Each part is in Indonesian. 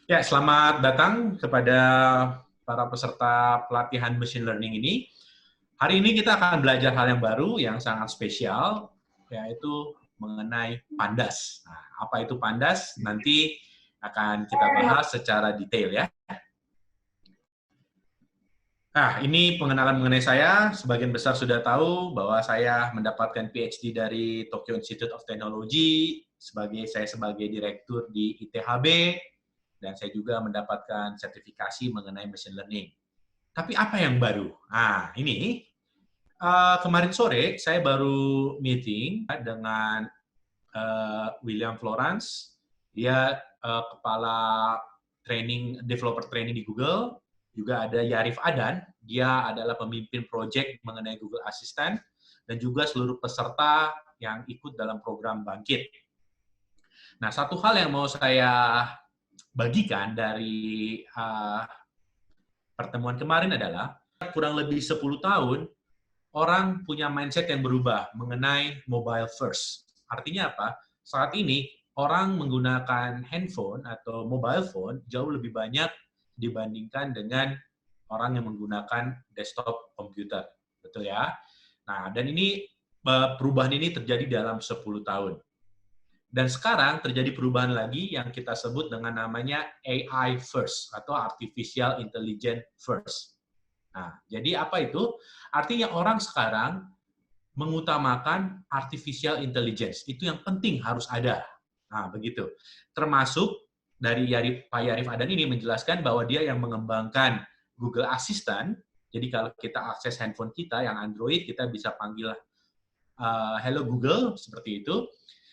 Ya, selamat datang kepada para peserta pelatihan machine learning ini. Hari ini kita akan belajar hal yang baru, yang sangat spesial, yaitu mengenai pandas. Nah, apa itu pandas? Nanti akan kita bahas secara detail ya. Nah, ini pengenalan mengenai saya. Sebagian besar sudah tahu bahwa saya mendapatkan PhD dari Tokyo Institute of Technology, saya sebagai direktur di ITHB, dan saya juga mendapatkan sertifikasi mengenai machine learning. Tapi apa yang baru? Nah, ini kemarin sore saya baru meeting dengan William Florence. Dia kepala developer training di Google. Juga ada Yarif Adan, dia adalah pemimpin proyek mengenai Google Assistant, dan juga seluruh peserta yang ikut dalam program Bangkit. Nah, satu hal yang mau saya bagikan dari pertemuan kemarin adalah kurang lebih 10 tahun orang punya mindset yang berubah mengenai mobile first. Artinya apa? Saat ini orang menggunakan handphone atau mobile phone jauh lebih banyak dibandingkan dengan orang yang menggunakan desktop komputer. Betul ya? Nah, dan ini perubahan ini terjadi dalam 10 tahun. Dan sekarang terjadi perubahan lagi yang kita sebut dengan namanya AI first atau Artificial Intelligence first. Nah, jadi apa itu? Artinya orang sekarang mengutamakan artificial intelligence. Itu yang penting harus ada. Nah, begitu. Termasuk dari Pak Yarif Adan ini menjelaskan bahwa dia yang mengembangkan Google Assistant. Jadi kalau kita akses handphone kita yang Android, kita bisa panggil Hello Google, seperti itu.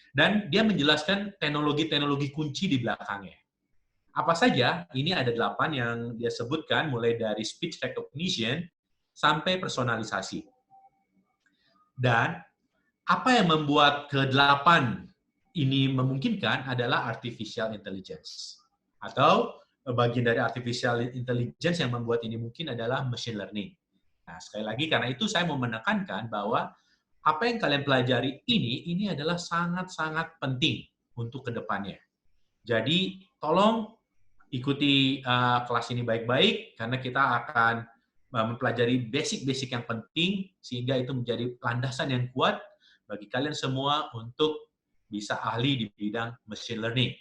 Dan dia menjelaskan teknologi-teknologi kunci di belakangnya. Apa saja? Ini ada 8 yang dia sebutkan, mulai dari speech recognition sampai personalisasi. Dan apa yang membuat ke-8 ini memungkinkan adalah artificial intelligence. Atau bagian dari artificial intelligence yang membuat ini mungkin adalah machine learning. Nah, sekali lagi, karena itu saya mau menekankan bahwa apa yang kalian pelajari ini adalah sangat-sangat penting untuk ke-depannya. Jadi, tolong ikuti kelas ini baik-baik, karena kita akan mempelajari basic-basic yang penting, sehingga itu menjadi landasan yang kuat bagi kalian semua untuk bisa ahli di bidang machine learning.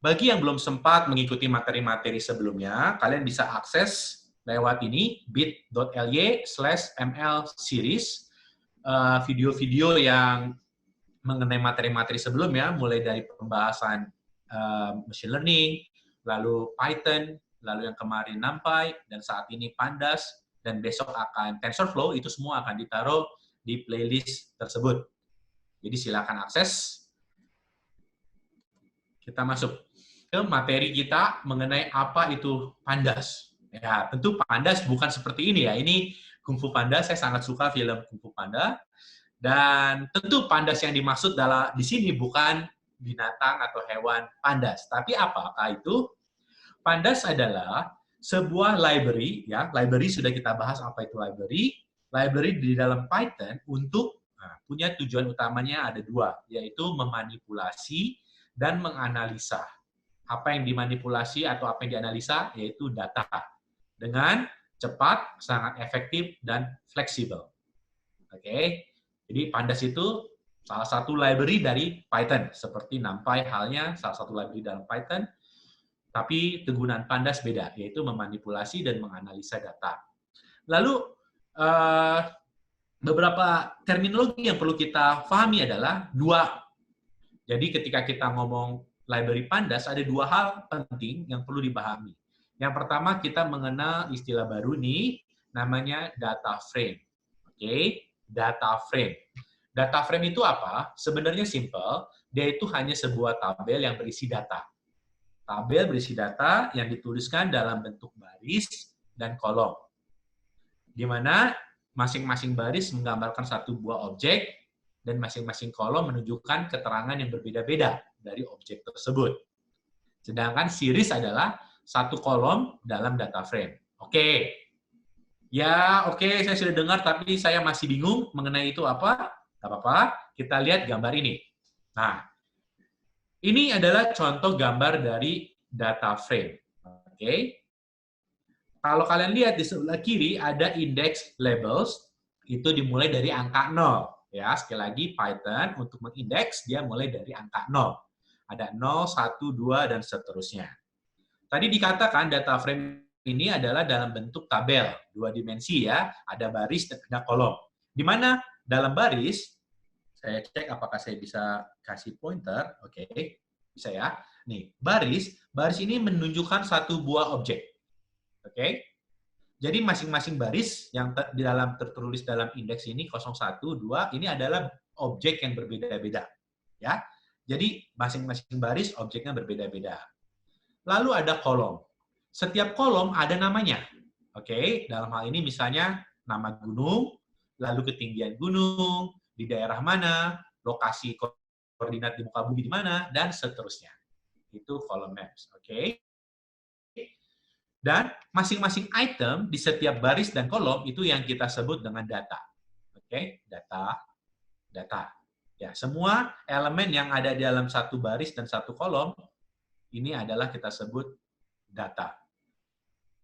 Bagi yang belum sempat mengikuti materi-materi sebelumnya, kalian bisa akses lewat ini, bit.ly/ml series, video-video yang mengenai materi-materi sebelumnya, mulai dari pembahasan machine learning, lalu Python, lalu yang kemarin NumPy, dan saat ini Pandas, dan besok akan TensorFlow, itu semua akan ditaruh di playlist tersebut. Jadi silakan akses. Kita masuk ke materi kita mengenai apa itu Pandas. Ya, tentu Pandas bukan seperti ini ya. Ini Kung Fu Panda, saya sangat suka film Kung Fu Panda. Dan tentu pandas yang dimaksud di sini bukan binatang atau hewan pandas. Tapi apakah itu? Pandas adalah sebuah library, ya. Library sudah kita bahas apa itu library. Library di dalam Python untuk punya tujuan utamanya ada 2, yaitu memanipulasi dan menganalisa. Apa yang dimanipulasi atau apa yang dianalisa yaitu data dengan cepat, sangat efektif dan fleksibel. Oke. Jadi Pandas itu salah satu library dari Python, seperti NumPy halnya salah satu library dalam Python, tapi kegunaan Pandas beda, yaitu memanipulasi dan menganalisa data. Lalu beberapa terminologi yang perlu kita pahami adalah 2. Jadi ketika kita ngomong library Pandas, ada 2 hal penting yang perlu dipahami. Yang pertama, kita mengenal istilah baru nih, namanya data frame. Oke? Data frame. Data frame itu apa? Sebenarnya simple, dia itu hanya sebuah tabel yang berisi data. Tabel berisi data yang dituliskan dalam bentuk baris dan kolom. Di mana masing-masing baris menggambarkan satu buah objek, dan masing-masing kolom menunjukkan keterangan yang berbeda-beda dari objek tersebut. Sedangkan series adalah satu kolom dalam data frame. Oke. Ya, oke, saya sudah dengar, tapi saya masih bingung mengenai itu apa. Tidak apa-apa, kita lihat gambar ini. Nah, ini adalah contoh gambar dari data frame. Oke. Kalau kalian lihat di sebelah kiri ada index labels, itu dimulai dari angka 0. Ya, sekali lagi Python untuk mengindeks dia mulai dari angka 0. Ada 0, 1, 2 dan seterusnya. Tadi dikatakan data frame ini adalah dalam bentuk tabel, 2 dimensi ya, ada baris dan ada kolom. Di mana dalam baris, saya cek apakah saya bisa kasih pointer, oke, bisa ya. Nih, baris ini menunjukkan satu buah objek. Oke. Jadi masing-masing baris yang tertulis dalam indeks ini 01, 2 ini adalah objek yang berbeda-beda, ya. Jadi masing-masing baris objeknya berbeda-beda. Lalu ada kolom. Setiap kolom ada namanya. Oke, dalam hal ini misalnya nama gunung, lalu ketinggian gunung, di daerah mana, lokasi koordinat di muka bumi di mana, dan seterusnya. Itu column names, oke. Dan masing-masing item di setiap baris dan kolom itu yang kita sebut dengan data. Oke, data. Ya, semua elemen yang ada di dalam satu baris dan satu kolom ini adalah kita sebut data.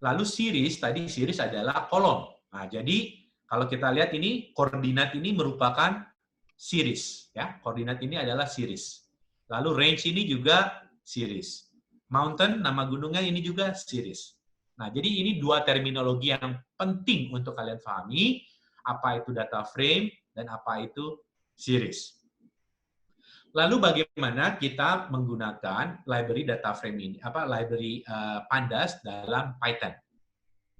Lalu series, tadi series adalah kolom. Nah, jadi kalau kita lihat ini koordinat ini merupakan series, ya. Koordinat ini adalah series. Lalu range ini juga series. Mountain, nama gunungnya ini juga series. Nah, jadi ini dua terminologi yang penting untuk kalian pahami, apa itu data frame dan apa itu series. Lalu bagaimana kita menggunakan library data frame ini, library Pandas dalam Python.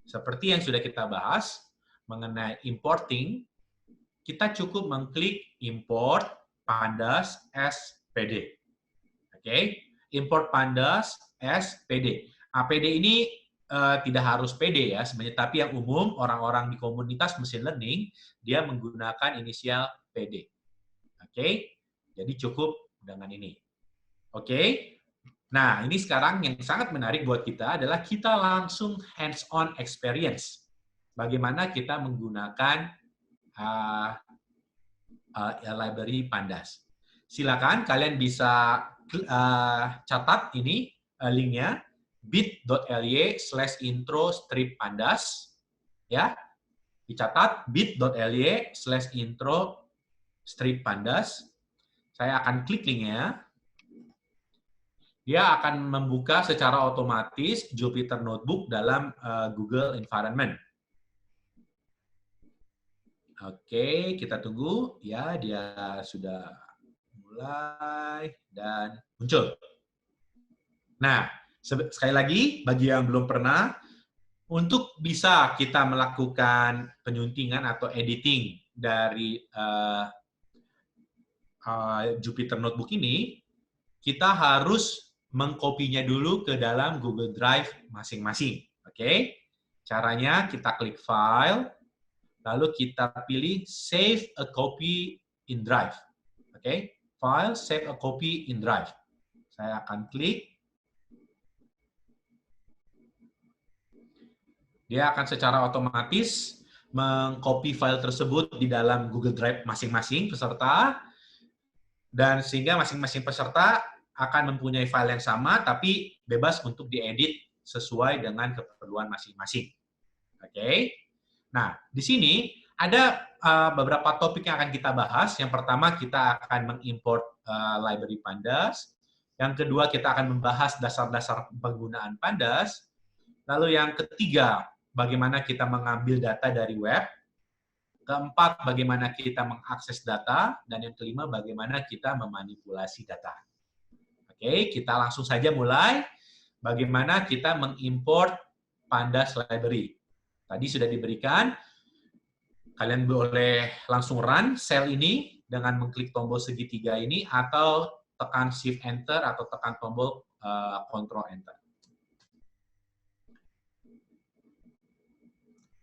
Seperti yang sudah kita bahas mengenai importing, kita cukup mengklik import pandas as pd. Oke, import pandas as pd. PD ini tidak harus PD ya sebenarnya, tapi yang umum orang-orang di komunitas machine learning dia menggunakan inisial PD. Oke, jadi cukup dengan ini. Oke, nah ini sekarang yang sangat menarik buat kita adalah kita langsung hands-on experience. Bagaimana kita menggunakan library Pandas. Silakan kalian bisa catat ini linknya bit.ly/intro/pandas ya, dicatat bit.ly/intro/pandas. Saya akan klik linknya. Dia akan membuka secara otomatis Jupyter Notebook dalam Google Environment. Oke, kita tunggu ya, dia sudah mulai dan muncul. Nah, sekali lagi, bagi yang belum pernah, untuk bisa kita melakukan penyuntingan atau editing dari Jupyter Notebook ini, kita harus mengkopinya dulu ke dalam Google Drive masing-masing. Oke? Caranya kita klik File, lalu kita pilih Save a Copy in Drive. Oke? File, Save a Copy in Drive. Saya akan klik. Dia akan secara otomatis mengcopy file tersebut di dalam Google Drive masing-masing peserta, dan sehingga masing-masing peserta akan mempunyai file yang sama, tapi bebas untuk diedit sesuai dengan keperluan masing-masing. Oke. Nah, di sini ada beberapa topik yang akan kita bahas. Yang pertama, kita akan mengimport library Pandas. Yang kedua, kita akan membahas dasar-dasar penggunaan Pandas. Lalu yang ketiga, bagaimana kita mengambil data dari web. Keempat, bagaimana kita mengakses data. Dan yang kelima, bagaimana kita memanipulasi data. Oke, kita langsung saja mulai. Bagaimana kita mengimport Pandas library. Tadi sudah diberikan. Kalian boleh langsung run sel ini dengan mengklik tombol segitiga ini, atau tekan Shift Enter, atau tekan tombol Control Enter.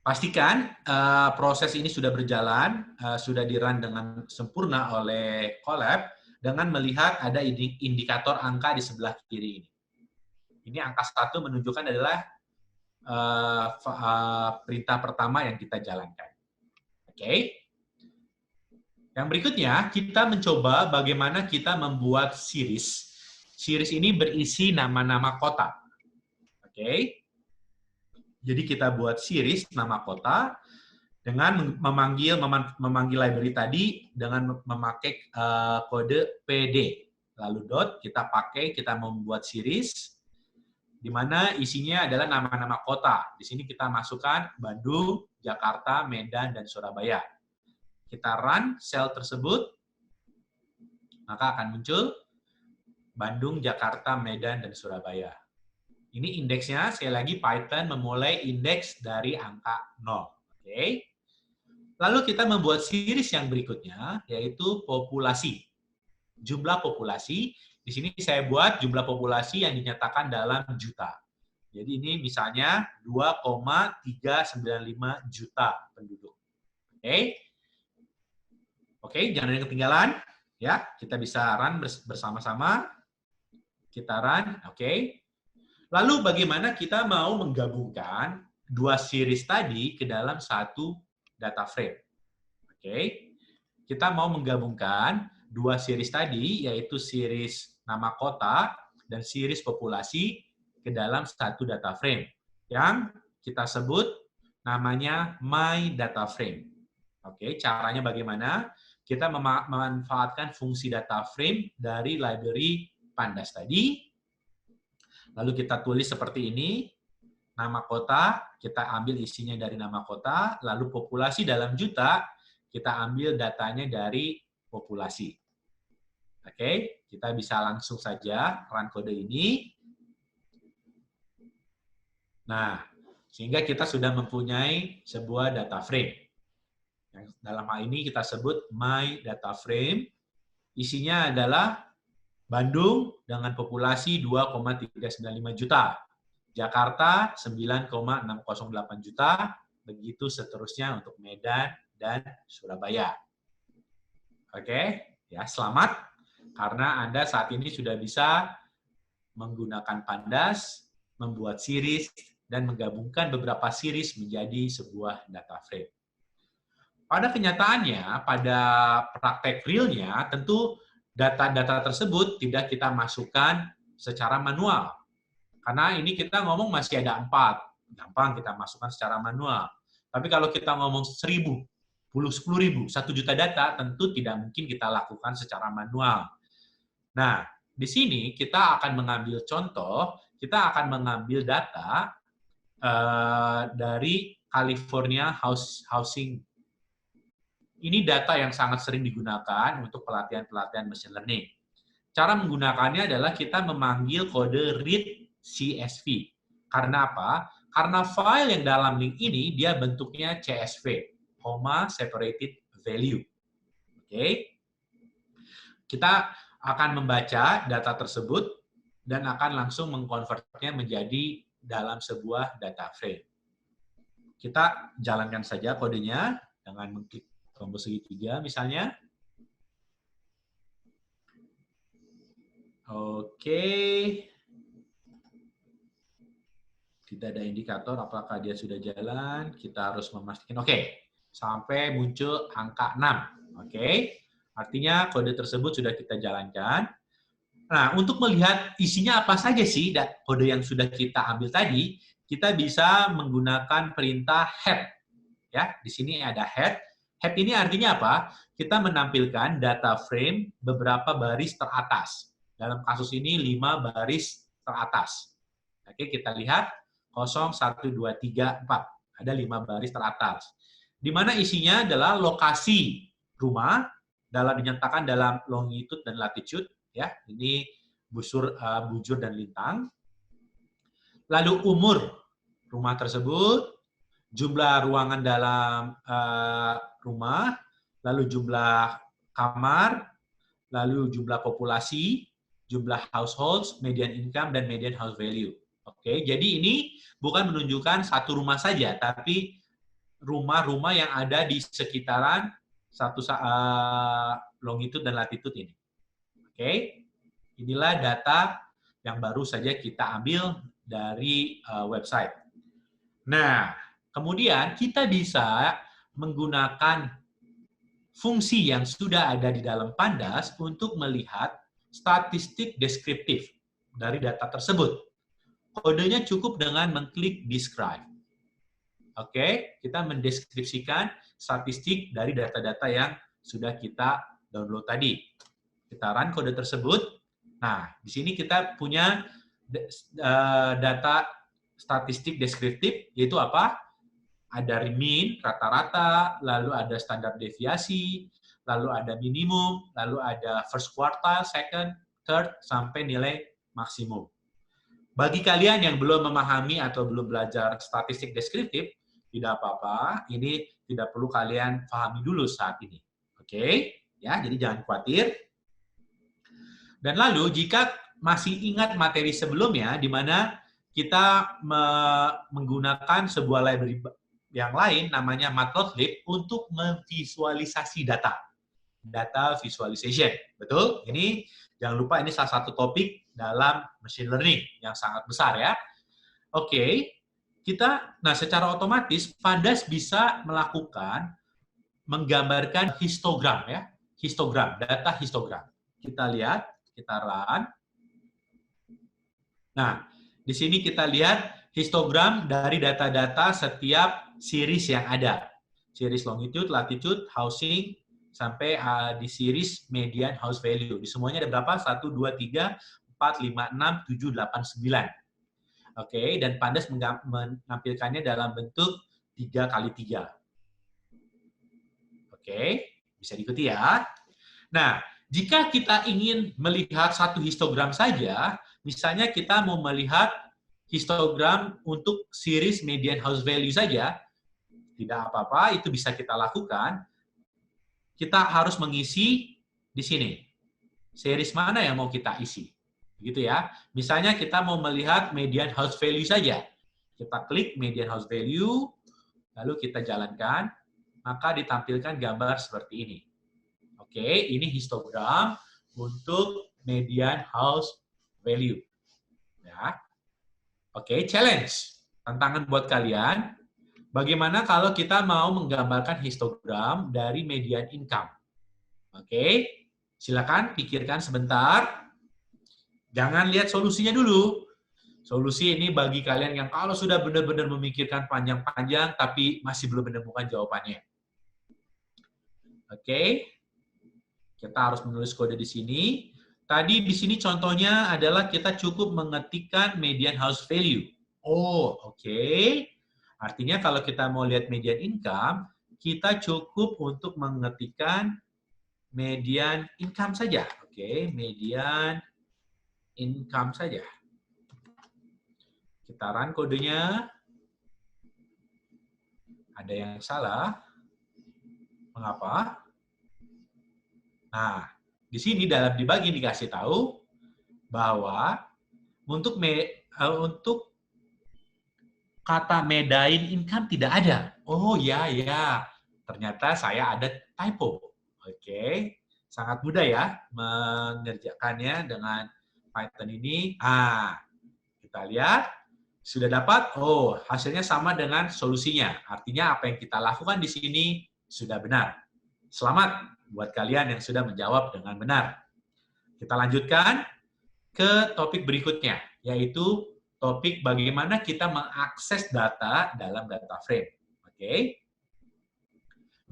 Pastikan proses ini sudah berjalan, sudah di-run dengan sempurna oleh Colab, dengan melihat ada indikator angka di sebelah kiri ini. Ini angka 1 menunjukkan adalah perintah pertama yang kita jalankan. Oke. Yang berikutnya, kita mencoba bagaimana kita membuat series series ini berisi nama-nama kota. Oke. Jadi kita buat series nama kota dengan memanggil library tadi dengan memakai kode PD. Lalu dot kita membuat series di mana isinya adalah nama-nama kota. Di sini kita masukkan Bandung, Jakarta, Medan, dan Surabaya. Kita run sel tersebut, maka akan muncul Bandung, Jakarta, Medan, dan Surabaya. Ini indeksnya, sekali lagi Python memulai indeks dari angka 0. Oke. Lalu kita membuat series yang berikutnya, yaitu populasi. Jumlah populasi, di sini saya buat jumlah populasi yang dinyatakan dalam juta. Jadi ini misalnya 2,395 juta penduduk. Oke. Oke, jangan ada yang ketinggalan. Ya, kita bisa run bersama-sama. Kita run, oke. Lalu bagaimana kita mau menggabungkan dua series tadi ke dalam satu data frame? Oke. Kita mau menggabungkan dua series tadi, yaitu series nama kota dan series populasi ke dalam satu data frame yang kita sebut namanya my data frame. Oke, caranya bagaimana? Kita memanfaatkan fungsi data frame dari library Pandas tadi. Lalu kita tulis seperti ini, nama kota, kita ambil isinya dari nama kota, lalu populasi dalam juta, kita ambil datanya dari populasi. Oke, kita bisa langsung saja run kode ini. Nah, sehingga kita sudah mempunyai sebuah data frame. Yang dalam hal ini kita sebut my data frame. Isinya adalah Bandung dengan populasi 2,395 juta. Jakarta 9,608 juta. Begitu seterusnya untuk Medan dan Surabaya. Oke, ya selamat. Karena Anda saat ini sudah bisa menggunakan Pandas, membuat series, dan menggabungkan beberapa series menjadi sebuah data frame. Pada kenyataannya, pada praktek realnya, tentu data-data tersebut tidak kita masukkan secara manual. Karena ini kita ngomong masih ada 4. Gampang kita masukkan secara manual. Tapi kalau kita ngomong 1.000, 10.000, 1 juta data, tentu tidak mungkin kita lakukan secara manual. Nah, di sini kita akan mengambil contoh, kita akan mengambil data dari California Housing. Ini data yang sangat sering digunakan untuk pelatihan-pelatihan machine learning. Cara menggunakannya adalah kita memanggil kode read CSV. Karena apa? Karena file yang dalam link ini dia bentuknya CSV, comma separated value. Oke. Kita akan membaca data tersebut dan akan langsung mengkonvertnya menjadi dalam sebuah data frame. Kita jalankan saja kodenya dengan mengklik tombol segitiga misalnya. Oke. Tidak ada indikator apakah dia sudah jalan. Kita harus memastikan. Oke. Sampai muncul angka 6. Oke. Artinya kode tersebut sudah kita jalankan. Nah, untuk melihat isinya apa saja sih kode yang sudah kita ambil tadi, kita bisa menggunakan perintah head. Ya, di sini ada head. Head ini artinya apa? Kita menampilkan data frame beberapa baris teratas. Dalam kasus ini 5 baris teratas. Oke, kita lihat 0, 1, 2, 3, 4. Ada 5 baris teratas. Di mana isinya adalah lokasi rumah dinyatakan dalam longitude dan latitude. Ya, ini bujur dan lintang. Lalu umur rumah tersebut, jumlah ruangan dalam rumah, lalu jumlah kamar, lalu jumlah populasi, jumlah households, median income, dan median house value. Oke, jadi ini bukan menunjukkan satu rumah saja, tapi rumah-rumah yang ada di sekitaran satu longitude dan latitude ini. Oke, inilah data yang baru saja kita ambil dari website. Nah, kemudian kita bisa menggunakan fungsi yang sudah ada di dalam Pandas untuk melihat statistik deskriptif dari data tersebut. Kodenya cukup dengan mengklik describe. Oke, kita mendeskripsikan statistik dari data-data yang sudah kita download tadi. Kita run kode tersebut. Nah, di sini kita punya data statistik deskriptif, yaitu apa? Ada mean, rata-rata, lalu ada standar deviasi, lalu ada minimum, lalu ada first quartile, second, third, sampai nilai maksimum. Bagi kalian yang belum memahami atau belum belajar statistik deskriptif, tidak apa-apa, ini tidak perlu kalian pahami dulu saat ini. Oke? Ya, jadi jangan khawatir. Dan lalu, jika masih ingat materi sebelumnya, di mana kita menggunakan sebuah library yang lain, namanya Matplotlib, untuk memvisualisasi data. Data visualization. Betul? Ini, jangan lupa, ini salah satu topik dalam machine learning yang sangat besar ya. Oke. Nah, secara otomatis Pandas bisa menggambarkan histogram ya, data histogram. Kita lihat, kita run. Nah, di sini kita lihat histogram dari data-data setiap series yang ada. Series longitude, latitude, housing, sampai di series median house value. Di semuanya ada berapa? 1, 2, 3, 4, 5, 6, 7, 8, 9. Oke, dan Pandas menampilkannya dalam bentuk 3x3. Oke, bisa diikuti ya. Nah, jika kita ingin melihat satu histogram saja, misalnya kita mau melihat histogram untuk series median house value saja, tidak apa-apa, itu bisa kita lakukan. Kita harus mengisi di sini. Series mana yang mau kita isi? Gitu ya. Misalnya kita mau melihat median house value saja. Kita klik median house value, lalu kita jalankan, maka ditampilkan gambar seperti ini. Oke, ini histogram untuk median house value. Ya. Oke, challenge. Tantangan buat kalian. Bagaimana kalau kita mau menggambarkan histogram dari median income? Oke, silakan pikirkan sebentar. Jangan lihat solusinya dulu. Solusi ini bagi kalian yang kalau sudah benar-benar memikirkan panjang-panjang tapi masih belum menemukan jawabannya. Oke. Kita harus menulis kode di sini. Tadi di sini contohnya adalah kita cukup mengetikkan median house value. Oh, oke. Artinya kalau kita mau lihat median income, kita cukup untuk mengetikkan median income saja. Oke, median income saja. Kita run kodenya. Ada yang salah. Mengapa? Nah, di sini dalam dibagi dikasih tahu bahwa untuk kata median income tidak ada. Oh ya, ternyata saya ada typo. Oke, sangat mudah ya mengerjakannya dengan Python ini. Kita lihat, sudah dapat, oh hasilnya sama dengan solusinya. Artinya apa yang kita lakukan di sini sudah benar. Selamat buat kalian yang sudah menjawab dengan benar. Kita lanjutkan ke topik berikutnya, yaitu topik bagaimana kita mengakses data dalam data frame. Oke.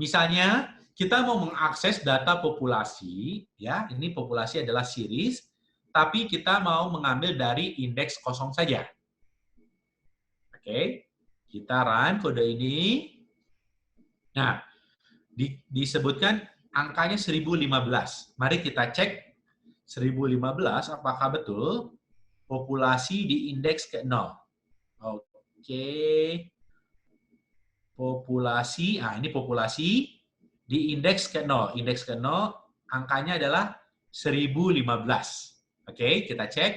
Misalnya, kita mau mengakses data populasi, ya, ini populasi adalah series, tapi kita mau mengambil dari indeks kosong saja. Oke, kita run kode ini. Nah, disebutkan angkanya 1015. Mari kita cek 1015 apakah betul populasi di indeks ke-0. Oke. Populasi, ini populasi di indeks ke-0. Indeks ke-0 angkanya adalah 1015. Oke, kita cek.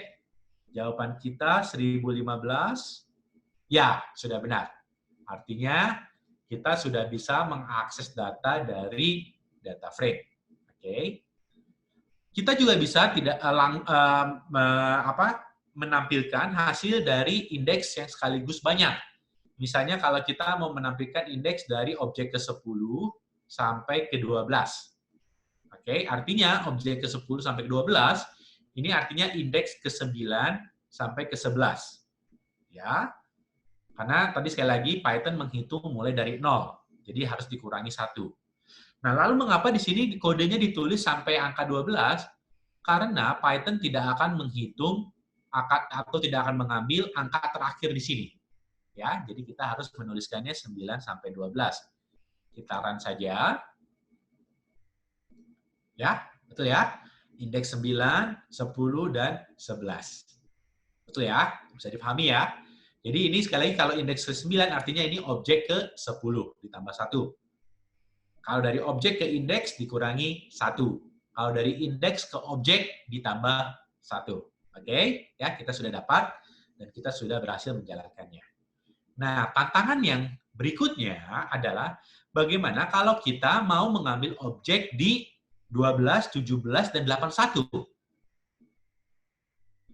Jawaban kita 1015. Ya, sudah benar. Artinya kita sudah bisa mengakses data dari data frame. Oke. Kita juga bisa menampilkan hasil dari indeks yang sekaligus banyak. Misalnya kalau kita mau menampilkan indeks dari objek ke-10 sampai ke-12. Oke, artinya objek ke-10 sampai ke-12 Ini artinya indeks ke-9 sampai ke-11. Ya. Karena tadi sekali lagi Python menghitung mulai dari 0. Jadi harus dikurangi 1. Nah, lalu mengapa di sini kodenya ditulis sampai angka 12? Karena Python tidak akan menghitung atau tidak akan mengambil angka terakhir di sini. Ya, jadi kita harus menuliskannya 9 sampai 12. Kita run saja. Ya, betul ya? Indeks 9, 10, dan 11. Betul ya? Bisa dipahami ya? Jadi ini sekali lagi kalau indeks ke-9 artinya ini objek ke-10 ditambah 1. Kalau dari objek ke indeks dikurangi 1. Kalau dari indeks ke objek ditambah 1. Oke? Ya, kita sudah dapat dan kita sudah berhasil menjalankannya. Nah, tantangan yang berikutnya adalah bagaimana kalau kita mau mengambil objek di 12, 17, dan 81.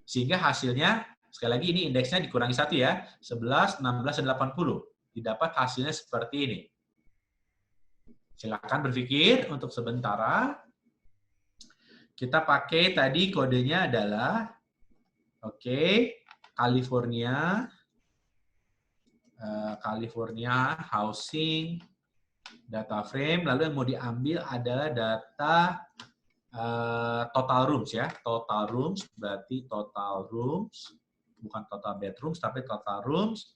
Sehingga hasilnya, sekali lagi ini indeksnya dikurangi 1 ya, 11, 16, dan 80. Didapat hasilnya seperti ini. Silakan berpikir untuk sementara. Kita pakai tadi kodenya adalah, California housing data frame, lalu yang mau diambil adalah data total rooms ya, total rooms berarti total rooms, bukan total bedrooms tapi total rooms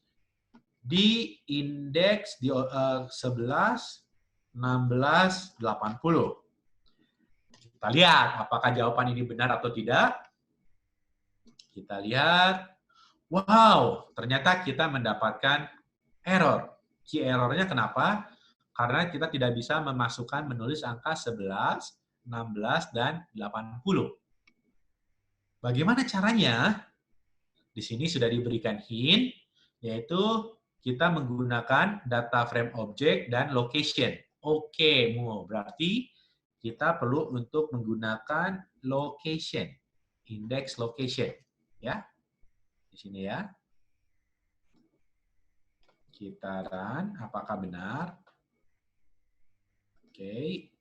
di indeks di 11, 16, 80. Kita lihat apakah jawaban ini benar atau tidak. Kita lihat. Wow, ternyata kita mendapatkan error. Key errornya kenapa? Karena kita tidak bisa menulis angka 11, 16, dan 80. Bagaimana caranya? Di sini sudah diberikan hint, yaitu kita menggunakan data frame object dan location. Oke, berarti kita perlu untuk menggunakan location, index location, ya. Di sini ya. Kita run, apakah benar? Oke.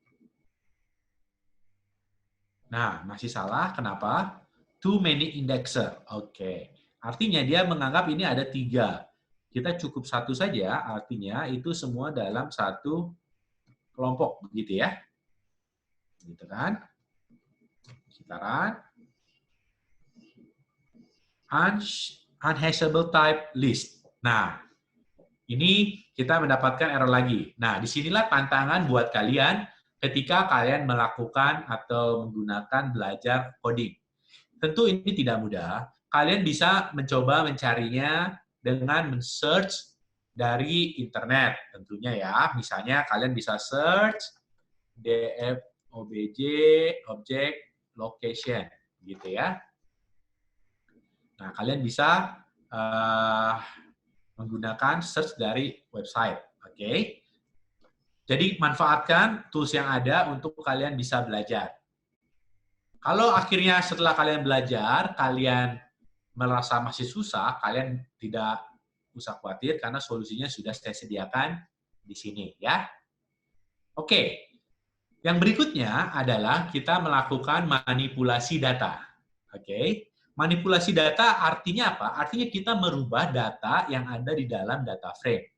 Nah, masih salah. Kenapa? Too many indexer. Oke. Artinya dia menganggap ini ada 3. Kita cukup 1 saja, artinya itu semua dalam satu kelompok, begitu ya. Gitu kan? Kita run. Unhashable type list. Nah, ini kita mendapatkan error lagi. Nah, disinilah tantangan buat kalian ketika kalian melakukan atau menggunakan belajar coding. Tentu ini tidak mudah. Kalian bisa mencoba mencarinya dengan men-search dari internet tentunya ya. Misalnya kalian bisa search DFOBJ object location gitu ya. Nah, kalian bisa menggunakan search dari website, oke? Jadi manfaatkan tools yang ada untuk kalian bisa belajar. Kalau akhirnya setelah kalian belajar, kalian merasa masih susah, kalian tidak usah khawatir karena solusinya sudah saya sediakan di sini ya. Oke. Yang berikutnya adalah kita melakukan manipulasi data. Oke. Manipulasi data artinya apa? Artinya kita merubah data yang ada di dalam data frame.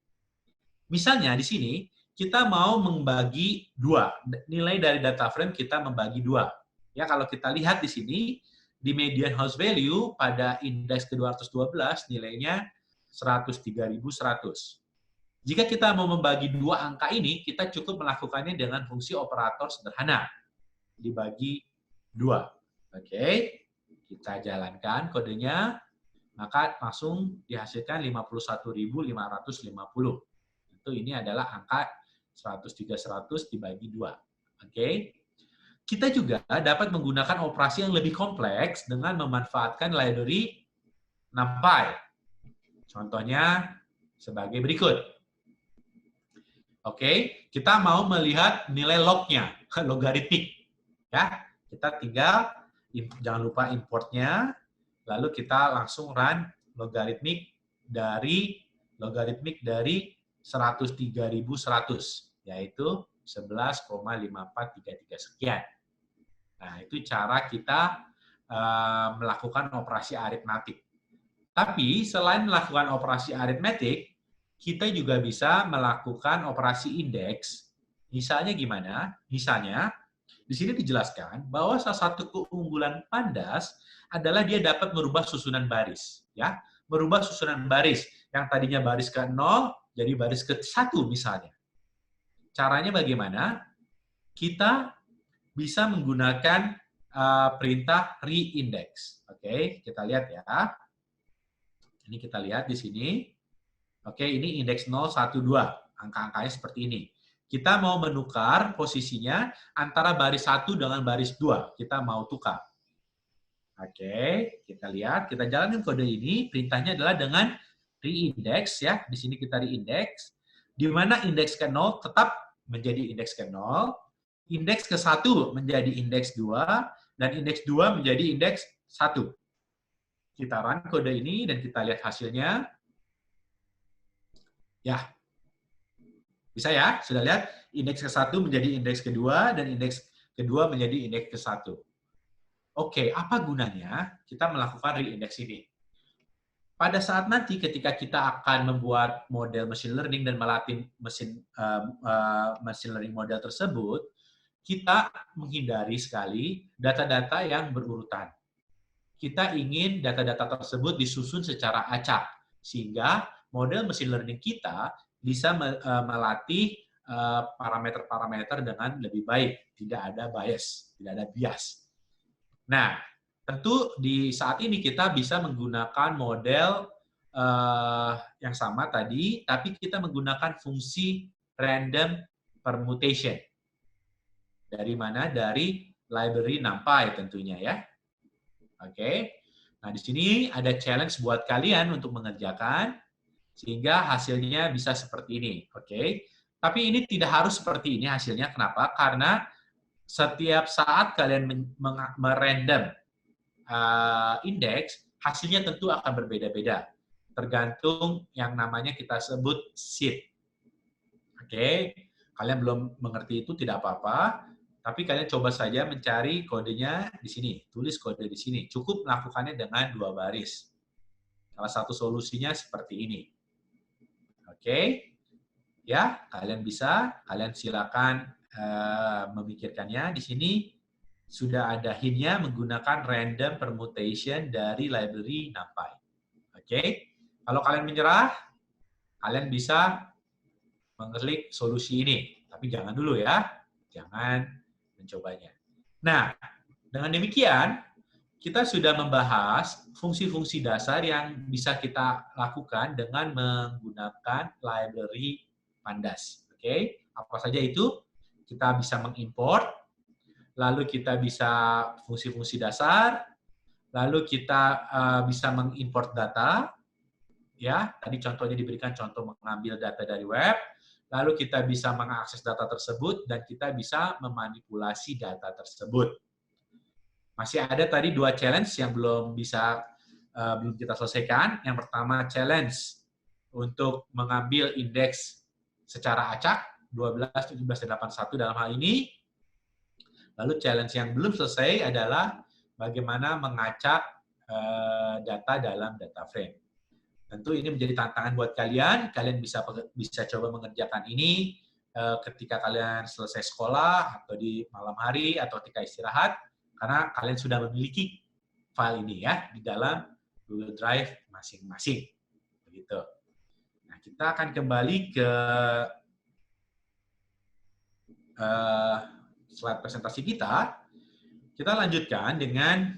Misalnya di sini kita mau membagi 2. Nilai dari data frame kita membagi 2. Ya, kalau kita lihat di sini di median house value pada indeks ke-212 nilainya 103.100. Jika kita mau membagi 2 angka ini, kita cukup melakukannya dengan fungsi operator sederhana. Dibagi 2. Oke. Kita jalankan kodenya, maka langsung dihasilkan 51.550. Itu ini adalah angka 103.100 dibagi 2. Oke. Kita juga dapat menggunakan operasi yang lebih kompleks dengan memanfaatkan library NumPy. Contohnya sebagai berikut. Oke, kita mau melihat nilai lognya, logaritmik. Ya, kita tinggal jangan lupa importnya, lalu kita langsung run logaritmik dari 103.100, yaitu 11,5433 sekian. Nah, itu cara kita melakukan operasi aritmatik. Tapi selain melakukan operasi aritmatik, kita juga bisa melakukan operasi indeks. Misalnya gimana? Misalnya, di sini dijelaskan bahwa salah satu keunggulan pandas adalah dia dapat merubah susunan baris. Ya, merubah susunan baris. Yang tadinya baris ke-0, jadi baris ke-1 misalnya. Caranya bagaimana? Kita bisa menggunakan perintah reindex. Oke, kita lihat ya. Ini kita lihat di sini. Oke, ini indeks 0, 1, 2. Angka-angkanya seperti ini. Kita mau menukar posisinya antara baris 1 dengan baris 2. Kita mau tukar. Oke, kita lihat. Kita jalanin kode ini. Perintahnya adalah dengan reindex ya. Di sini kita reindex. Di mana indeks ke-0 tetap menjadi indeks ke-0. Indeks ke-1 menjadi indeks 2. Dan indeks 2 menjadi indeks 1. Kita run kode ini dan kita lihat hasilnya. Ya, bisa ya? Sudah lihat? Indeks ke-1 menjadi indeks kedua, dan indeks kedua menjadi indeks ke-1. Oke, apa gunanya kita melakukan reindex ini? Pada saat nanti ketika kita akan membuat model machine learning dan melatih machine learning model tersebut, kita menghindari sekali data-data yang berurutan. Kita ingin data-data tersebut disusun secara acak, sehingga model machine learning kita bisa melatih parameter-parameter dengan lebih baik, tidak ada bias, tidak ada bias. Nah, tentu di saat ini kita bisa menggunakan model yang sama tadi, tapi kita menggunakan fungsi random permutation. Dari mana? Dari library NumPy tentunya ya. Oke. Nah, di sini ada challenge buat kalian untuk mengerjakan sehingga hasilnya bisa seperti ini. Oke. Tapi ini tidak harus seperti ini hasilnya. Kenapa? Karena setiap saat kalian merandom indeks, hasilnya tentu akan berbeda-beda. Tergantung yang namanya kita sebut seed. Oke. Kalian belum mengerti itu tidak apa-apa. Tapi kalian coba saja mencari kodenya di sini. Tulis kode di sini. Cukup melakukannya dengan 2 baris. Salah satu solusinya seperti ini. Oke. Ya, kalian bisa. Kalian silakan memikirkannya. Di sini sudah ada hint-nya menggunakan random permutation dari library NumPy. Oke. Kalau kalian menyerah, kalian bisa mengklik solusi ini. Tapi jangan dulu ya. Jangan mencobanya. Nah, dengan demikian, kita sudah membahas fungsi-fungsi dasar yang bisa kita lakukan dengan menggunakan library Pandas. Oke, apa saja itu? Kita bisa mengimport, lalu kita bisa fungsi-fungsi dasar, lalu kita bisa mengimport data. Ya, tadi contohnya diberikan contoh mengambil data dari web. Lalu kita bisa mengakses data tersebut dan kita bisa memanipulasi data tersebut. Masih ada tadi 2 challenge yang belum kita selesaikan. Yang pertama challenge untuk mengambil indeks secara acak 12, 17, dan 81 dalam hal ini. Lalu challenge yang belum selesai adalah bagaimana mengacak data dalam data frame. Tentu ini menjadi tantangan buat kalian. Kalian bisa coba mengerjakan ini ketika kalian selesai sekolah atau di malam hari atau ketika istirahat, karena kalian sudah memiliki file ini ya di dalam Google Drive masing-masing. Begitu. Nah, kita akan kembali ke slide presentasi kita. Kita lanjutkan dengan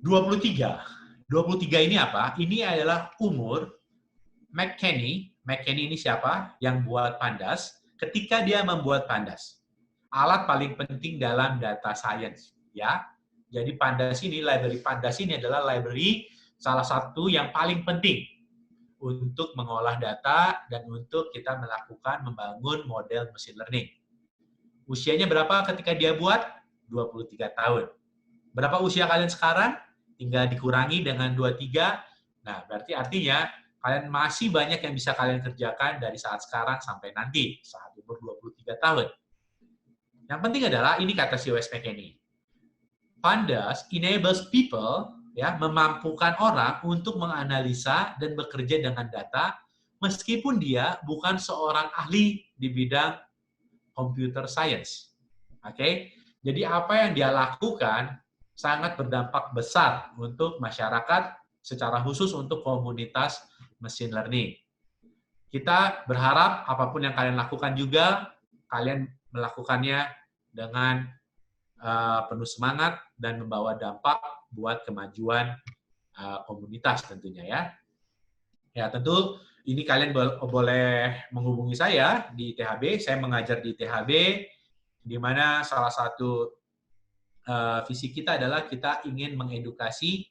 23. 23 ini apa? Ini adalah umur McKinney. McKinney ini siapa? Yang buat Pandas. Ketika dia membuat Pandas. Alat paling penting dalam data science. Ya. Jadi Pandas ini, library Pandas ini adalah library salah satu yang paling penting untuk mengolah data dan untuk kita melakukan membangun model machine learning. Usianya berapa ketika dia buat? 23 tahun. Berapa usia kalian sekarang? Tinggal dikurangi dengan 23. Nah, berarti artinya kalian masih banyak yang bisa kalian kerjakan dari saat sekarang sampai nanti, saat umur 23 tahun. Yang penting adalah, ini kata si Wes McKinney, Pandas enables people, ya, memampukan orang untuk menganalisa dan bekerja dengan data meskipun dia bukan seorang ahli di bidang computer science. Oke? Jadi apa yang dia lakukan sangat berdampak besar untuk masyarakat, secara khusus untuk komunitas machine learning. Kita berharap apapun yang kalian lakukan juga, kalian melakukannya dengan penuh semangat dan membawa dampak buat kemajuan komunitas tentunya ya. Ya tentu ini kalian boleh menghubungi saya di ITHB. Saya mengajar di ITHB, di mana salah satu visi kita adalah kita ingin mengedukasi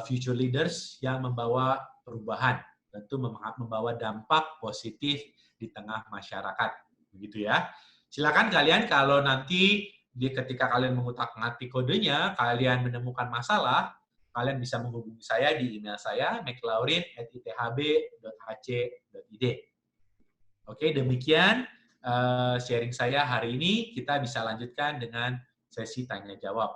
future leaders yang membawa perubahan, tentu membawa dampak positif di tengah masyarakat, begitu ya. Silakan kalian kalau nanti ketika kalian mengutak-ngatik kodenya, kalian menemukan masalah, kalian bisa menghubungi saya di email saya mclaurin@ithb.ac.id. Oke, demikian sharing saya hari ini. Kita bisa lanjutkan dengan sesi tanya jawab.